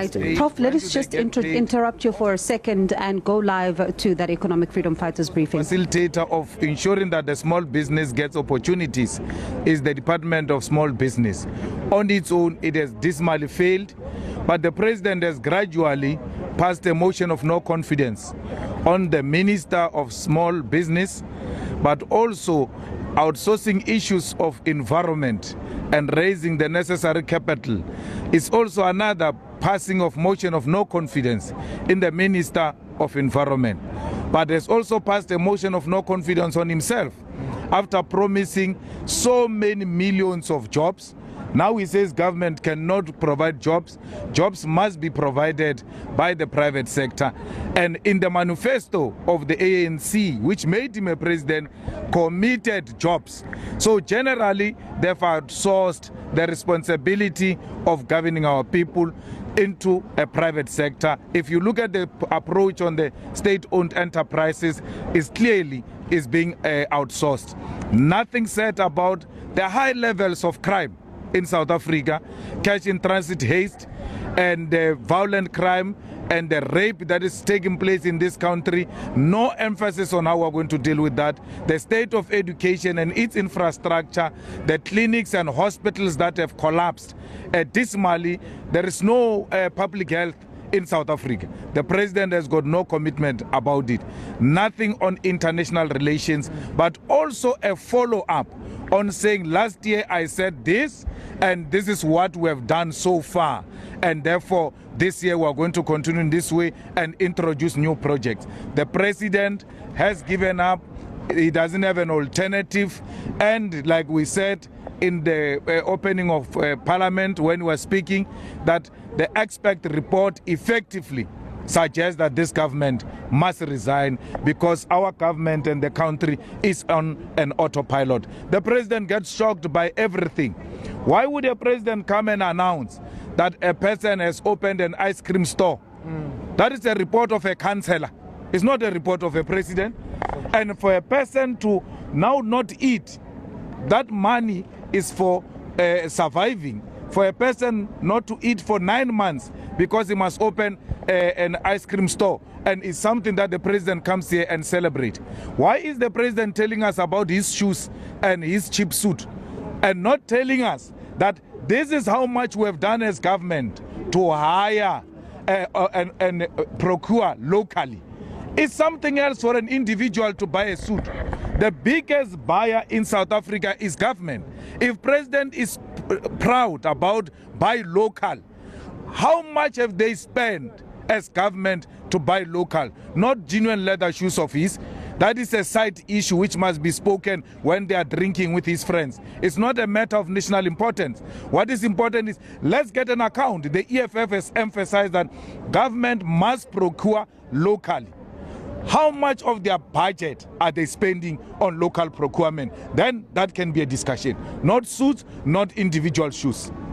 right. Prof, let us just interrupt you for a second and go live to that Economic Freedom Fighters briefing. Facilitator of ensuring that the small business gets opportunities is the Department of Small Business. On its own, it has dismally failed, but the President has gradually passed a motion of no confidence on the Minister of Small Business, but also outsourcing issues of environment and raising the necessary capital is also another passing of motion of no confidence in the Minister of Environment. But has also passed a motion of no confidence on himself after promising so many millions of jobs. Now he says government cannot provide jobs. Jobs must be provided by the private sector. And in the manifesto of the ANC, which made him a president, committed jobs. So generally, they've outsourced the responsibility of governing our people into a private sector. If you look at the approach on the state-owned enterprises, is clearly being outsourced. Nothing said about the high levels of crime in South Africa, cash in transit haste, and violent crime, and the rape that is taking place in this country. No emphasis on how we're going to deal with that. The state of education and its infrastructure, the clinics and hospitals that have collapsed dismally. There is no public health in South Africa. The president has got no commitment about it. Nothing on international relations, but also a follow-up on saying last year I said this, and this is what we have done so far. And therefore, this year we are going to continue in this way and introduce new projects. The president has given up. He doesn't have an alternative. And like we said in the opening of Parliament when we were speaking, that the expert report effectively suggests that this government must resign because our government and the country is on an autopilot. The president gets shocked by everything. Why would a president come and announce that a person has opened an ice cream store? That is a report of a councillor. It's not a report of a president. And for a person to now not eat, that money is for surviving. For a person not to eat for 9 months because he must open an ice cream store, and it's something that the president comes here and celebrate. Why is the president telling us about his shoes and his cheap suit and not telling us that this is how much we have done as government to hire and procure locally? It's something else for an individual to buy a suit. The biggest buyer in South Africa is government. If president is proud about buy local, how much have they spent as government to buy local? Not genuine leather shoes of his. That is a side issue which must be spoken when they are drinking with his friends. It's not a matter of national importance. What is important is let's get an account. The EFF has emphasized that government must procure locally. How much of their budget are they spending on local procurement? Then that can be a discussion. Not suits, not individual shoes.